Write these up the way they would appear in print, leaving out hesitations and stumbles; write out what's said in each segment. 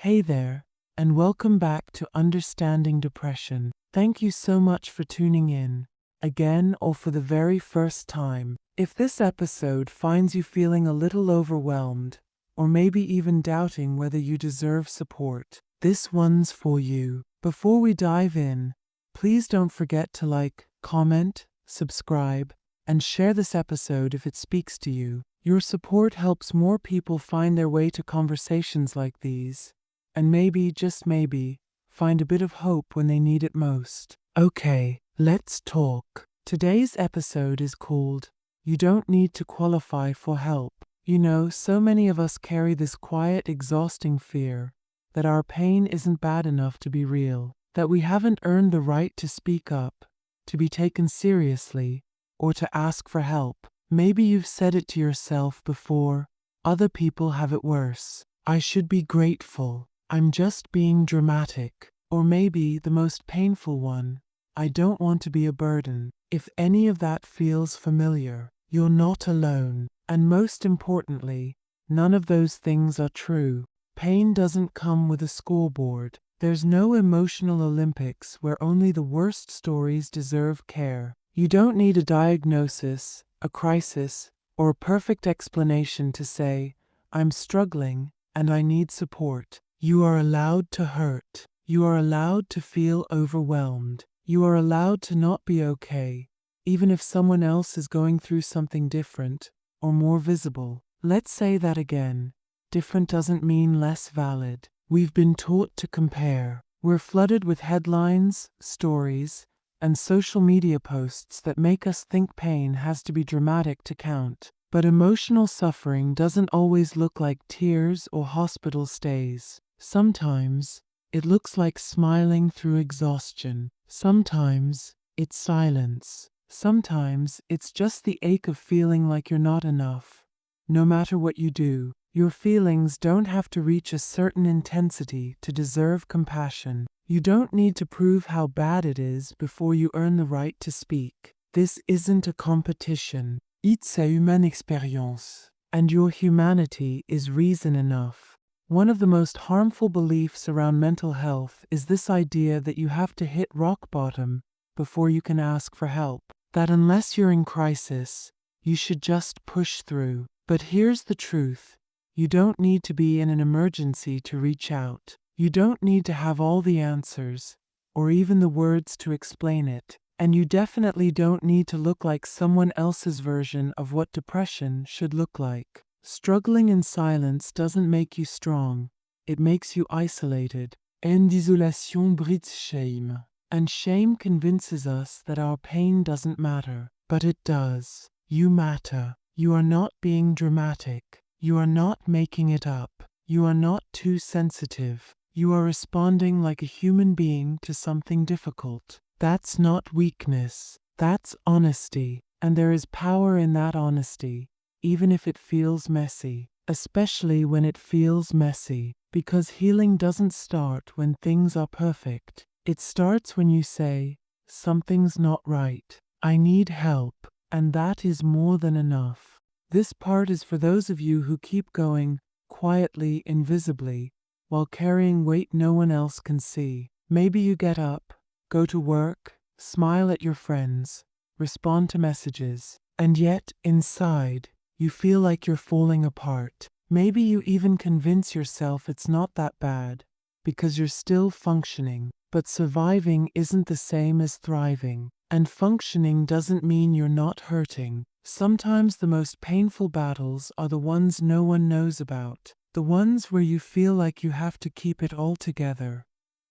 Hey there, and welcome back to Understanding Depression. Thank you so much for tuning in, again or for the very first time. If this episode finds you feeling a little overwhelmed, or maybe even doubting whether you deserve support, this one's for you. Before we dive in, please don't forget to like, comment, subscribe, and share this episode if it speaks to you. Your support helps more people find their way to conversations like these, and maybe, just maybe, find a bit of hope when they need it most. Okay, let's talk. Today's episode is called You Don't Need to Qualify for Help. You know, so many of us carry this quiet, exhausting fear that our pain isn't bad enough to be real, that we haven't earned the right to speak up, to be taken seriously, or to ask for help. Maybe you've said it to yourself before, other people have it worse. I should be grateful. I'm just being dramatic. Or maybe the most painful one, I don't want to be a burden. If any of that feels familiar, you're not alone. And most importantly, none of those things are true. Pain doesn't come with a scoreboard. There's no emotional Olympics where only the worst stories deserve care. You don't need a diagnosis, a crisis, or a perfect explanation to say, I'm struggling and I need support. You are allowed to hurt. You are allowed to feel overwhelmed. You are allowed to not be okay, even if someone else is going through something different or more visible. Let's say that again. Different doesn't mean less valid. We've been taught to compare. We're flooded with headlines, stories, and social media posts that make us think pain has to be dramatic to count. But emotional suffering doesn't always look like tears or hospital stays. Sometimes, it looks like smiling through exhaustion. Sometimes, it's silence. Sometimes, it's just the ache of feeling like you're not enough. No matter what you do, your feelings don't have to reach a certain intensity to deserve compassion. You don't need to prove how bad it is before you earn the right to speak. This isn't a competition. It's a human experience. And your humanity is reason enough. One of the most harmful beliefs around mental health is this idea that you have to hit rock bottom before you can ask for help. That unless you're in crisis, you should just push through. But here's the truth. You don't need to be in an emergency to reach out. You don't need to have all the answers, or even the words to explain it. And you definitely don't need to look like someone else's version of what depression should look like. Struggling in silence doesn't make you strong. It makes you isolated. En isolation breeds shame. And shame convinces us that our pain doesn't matter. But it does. You matter. You are not being dramatic. You are not making it up. You are not too sensitive. You are responding like a human being to something difficult. That's not weakness. That's honesty. And there is power in that honesty, even if it feels messy. Especially when it feels messy. Because healing doesn't start when things are perfect. It starts when you say, something's not right. I need help. And that is more than enough. This part is for those of you who keep going, quietly, invisibly, while carrying weight no one else can see. Maybe you get up, go to work, smile at your friends, respond to messages, and yet, inside, you feel like you're falling apart. Maybe you even convince yourself it's not that bad, because you're still functioning. But surviving isn't the same as thriving. And functioning doesn't mean you're not hurting. Sometimes the most painful battles are the ones no one knows about. The ones where you feel like you have to keep it all together.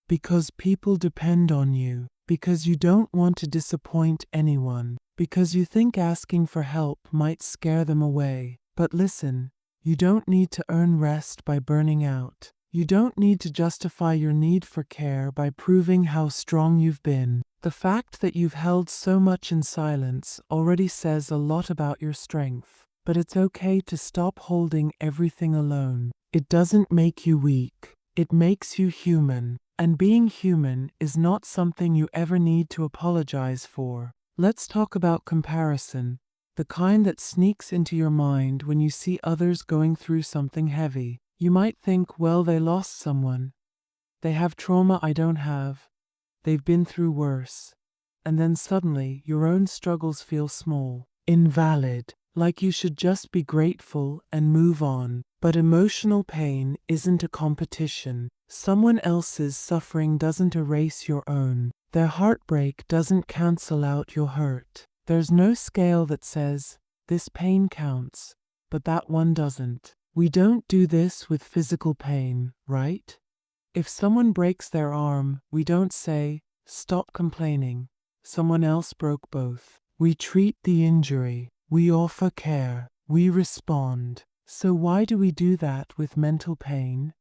Because people depend on you. Because you don't want to disappoint anyone. Because you think asking for help might scare them away. But listen, you don't need to earn rest by burning out. You don't need to justify your need for care by proving how strong you've been. The fact that you've held so much in silence already says a lot about your strength. But it's okay to stop holding everything alone. It doesn't make you weak. It makes you human. And being human is not something you ever need to apologize for. Let's talk about comparison. The kind that sneaks into your mind when you see others going through something heavy. You might think, well, they lost someone. They have trauma I don't have. They've been through worse. And then suddenly, your own struggles feel small, invalid, like you should just be grateful and move on. But emotional pain isn't a competition. Someone else's suffering doesn't erase your own. Their heartbreak doesn't cancel out your hurt. There's no scale that says, this pain counts, but that one doesn't. We don't do this with physical pain, right? If someone breaks their arm, we don't say, stop complaining. Someone else broke both. We treat the injury. We offer care. We respond. So why do we do that with mental pain?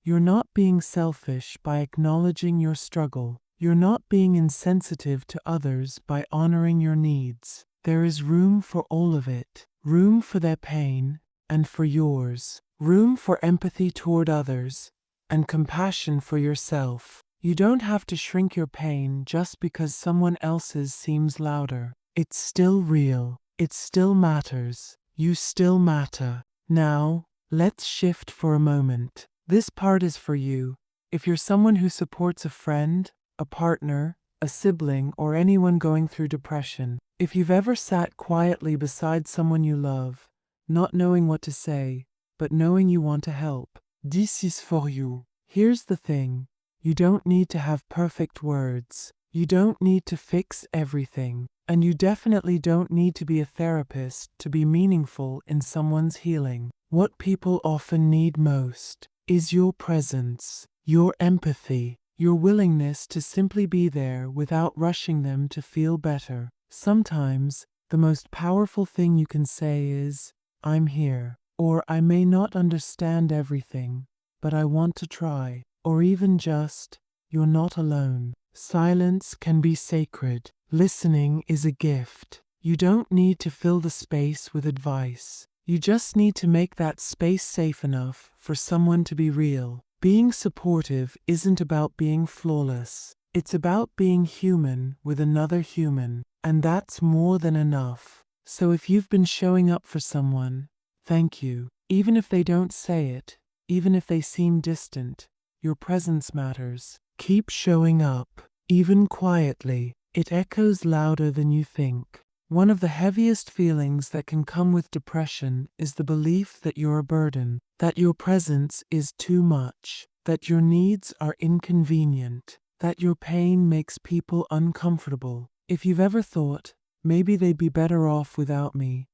You're not being selfish by acknowledging your struggle. You're not being insensitive to others by honoring your needs. There is room for all of it. Room for their pain and for yours. Room for empathy toward others and compassion for yourself. You don't have to shrink your pain just because someone else's seems louder. It's still real. It still matters. You still matter. Now, let's shift for a moment. This part is for you. If you're someone who supports a friend, a partner, a sibling, or anyone going through depression, if you've ever sat quietly beside someone you love, not knowing what to say, but knowing you want to help, this is for you. Here's the thing. You don't need to have perfect words. You don't need to fix everything. And you definitely don't need to be a therapist to be meaningful in someone's healing. What people often need most is your presence, your empathy, your willingness to simply be there without rushing them to feel better. Sometimes, the most powerful thing you can say is, I'm here. Or I may not understand everything, but I want to try. Or even just, you're not alone. Silence can be sacred. Listening is a gift. You don't need to fill the space with advice. You just need to make that space safe enough for someone to be real. Being supportive isn't about being flawless. It's about being human with another human, and that's more than enough. So if you've been showing up for someone, thank you. Even if they don't say it, even if they seem distant, your presence matters. Keep showing up, even quietly. It echoes louder than you think. One of the heaviest feelings that can come with depression is the belief that you're a burden, that your presence is too much, that your needs are inconvenient, that your pain makes people uncomfortable. If you've ever thought, maybe they'd be better off without me,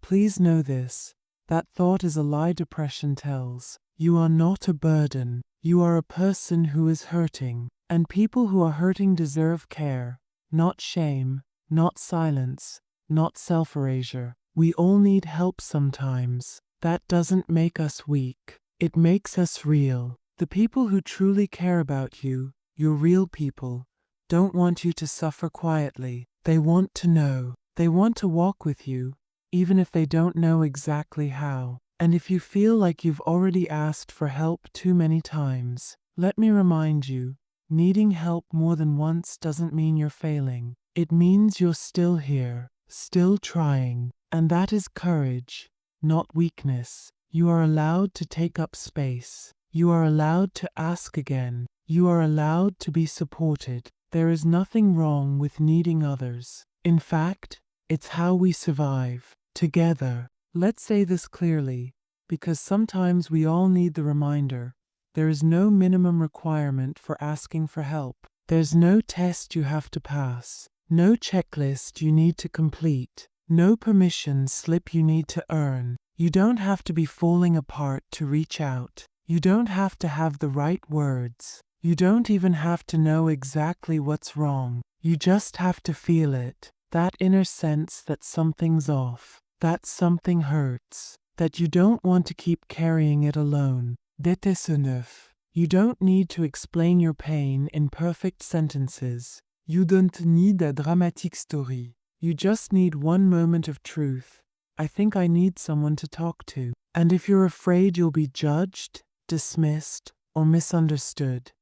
please know this. That thought is a lie depression tells. You are not a burden. You are a person who is hurting. And people who are hurting deserve care, not shame, not silence, not self-erasure. We all need help sometimes. That doesn't make us weak. It makes us real. The people who truly care about you, your real people, don't want you to suffer quietly. They want to know. They want to walk with you, even if they don't know exactly how. And if you feel like you've already asked for help too many times, let me remind you, needing help more than once doesn't mean you're failing. It means you're still here, still trying. And that is courage, not weakness. You are allowed to take up space. You are allowed to ask again. You are allowed to be supported. There is nothing wrong with needing others. In fact, it's how we survive. Together. Let's say this clearly, because sometimes we all need the reminder. There is no minimum requirement for asking for help. There's no test you have to pass. No checklist you need to complete. No permission slip you need to earn. You don't have to be falling apart to reach out. You don't have to have the right words. You don't even have to know exactly what's wrong. You just have to feel it. That inner sense that something's off. That something hurts. That you don't want to keep carrying it alone. Détesseneuf. You don't need to explain your pain in perfect sentences. You don't need a dramatic story. You just need one moment of truth. I think I need someone to talk to. And if you're afraid you'll be judged, dismissed, or misunderstood,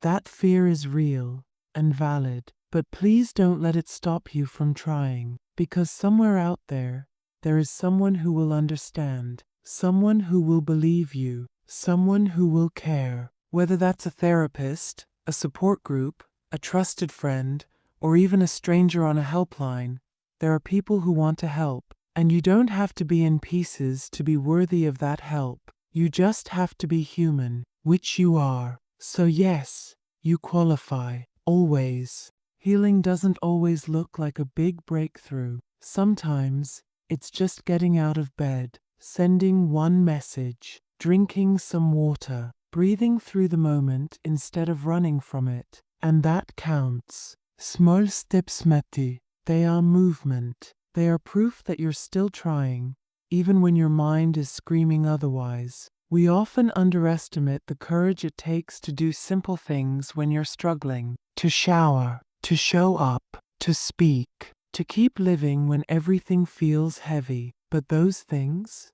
that fear is real and valid. But please don't let it stop you from trying. Because somewhere out there is someone who will understand. Someone who will believe you. someone who will care. Whether that's a therapist, a support group, a trusted friend, or even a stranger on a helpline, there are people who want to help. And you don't have to be in pieces to be worthy of that help. You just have to be human, which you are. So yes, you qualify. Always. Healing doesn't always look like a big breakthrough. Sometimes, it's just getting out of bed, sending one message, drinking some water, breathing through the moment instead of running from it. And that counts. Small steps matter. They are movement. They are proof that you're still trying, even when your mind is screaming otherwise. We often underestimate the courage it takes to do simple things when you're struggling. To shower, to show up, to speak, to keep living when everything feels heavy. But those things?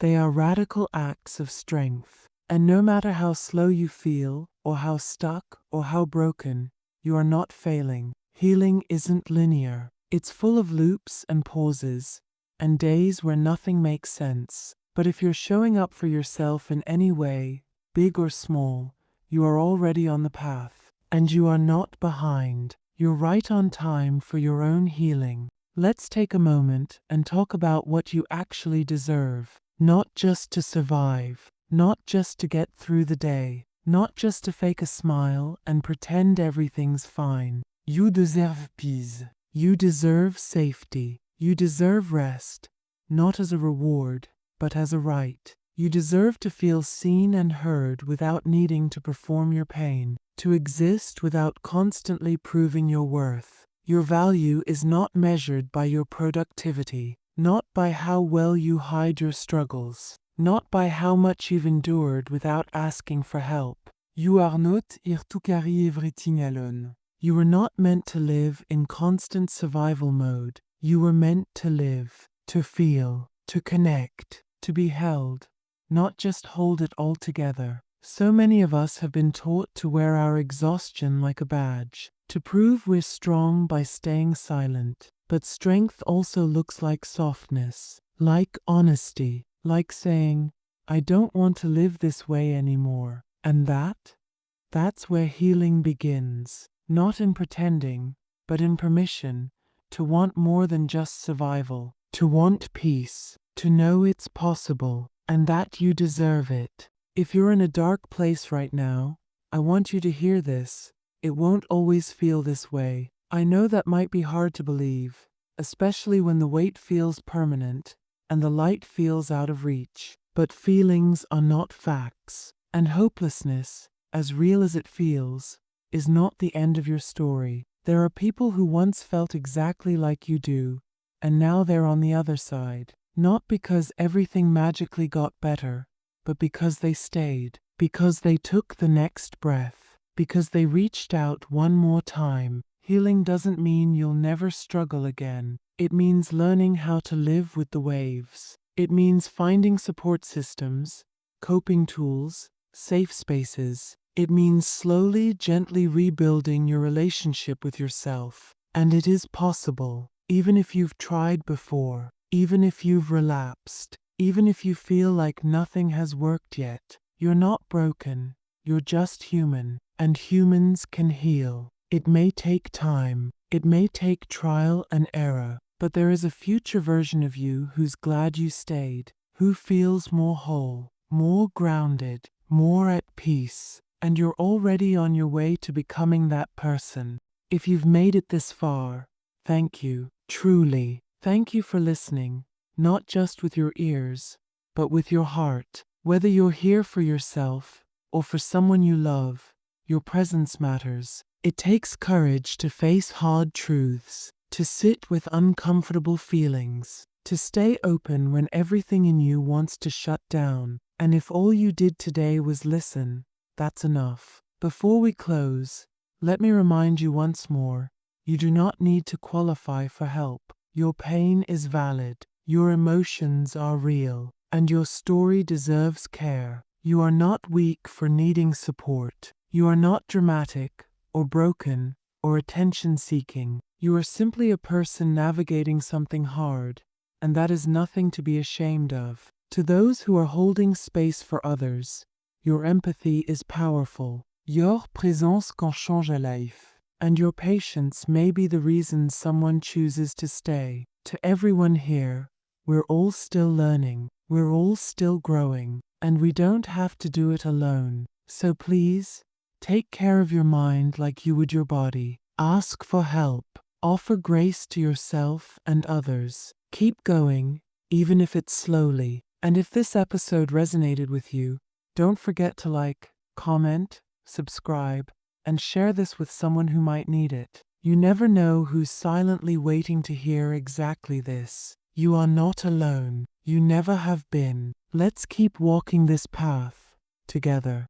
They are radical acts of strength. And no matter how slow you feel, or how stuck, or how broken, you are not failing. Healing isn't linear. It's full of loops and pauses, and days where nothing makes sense. But if you're showing up for yourself in any way, big or small, you are already on the path. And you are not behind. You're right on time for your own healing. Let's take a moment and talk about what you actually deserve. Not just to survive, not just to get through the day, not just to fake a smile and pretend everything's fine. You deserve peace. You deserve safety. You deserve rest, not as a reward, but as a right. You deserve to feel seen and heard without needing to perform your pain, to exist without constantly proving your worth. Your value is not measured by your productivity, not by how well you hide your struggles, not by how much you've endured without asking for help. You are not here to carry everything alone. You were not meant to live in constant survival mode. You were meant to live, to feel, to connect, to be held, not just hold it all together. So many of us have been taught to wear our exhaustion like a badge, to prove we're strong by staying silent. But strength also looks like softness, like honesty, like saying, I don't want to live this way anymore. And that's where healing begins. Not in pretending, but in permission, to want more than just survival, to want peace, to know it's possible, and that you deserve it. If you're in a dark place right now, I want you to hear this. It won't always feel this way. I know that might be hard to believe, especially when the weight feels permanent and the light feels out of reach. But feelings are not facts, and hopelessness, as real as it feels, is not the end of your story. There are people who once felt exactly like you do, and now they're on the other side. Not because everything magically got better, but because they stayed, because they took the next breath, because they reached out one more time. Healing doesn't mean you'll never struggle again. It means learning how to live with the waves. It means finding support systems, coping tools, safe spaces. It means slowly, gently rebuilding your relationship with yourself. And it is possible, even if you've tried before, even if you've relapsed, even if you feel like nothing has worked yet. You're not broken, you're just human, and humans can heal. It may take time, it may take trial and error, but there is a future version of you who's glad you stayed, who feels more whole, more grounded, more at peace. And you're already on your way to becoming that person. If you've made it this far, thank you, truly. Thank you for listening, not just with your ears, but with your heart. Whether you're here for yourself or for someone you love, your presence matters. It takes courage to face hard truths, to sit with uncomfortable feelings, to stay open when everything in you wants to shut down. And if all you did today was listen, that's enough. Before we close, let me remind you once more, you do not need to qualify for help. Your pain is valid, your emotions are real, and your story deserves care. You are not weak for needing support. You are not dramatic, or broken, or attention-seeking. You are simply a person navigating something hard, and that is nothing to be ashamed of. To those who are holding space for others, your empathy is powerful. Your présence can changer la life. And your patience may be the reason someone chooses to stay. To everyone here, we're all still learning, we're all still growing, and we don't have to do it alone. So please, take care of your mind like you would your body. Ask for help. Offer grace to yourself and others. Keep going, even if it's slowly. And if this episode resonated with you, don't forget to like, comment, subscribe, and share this with someone who might need it. You never know who's silently waiting to hear exactly this. You are not alone. You never have been. Let's keep walking this path together.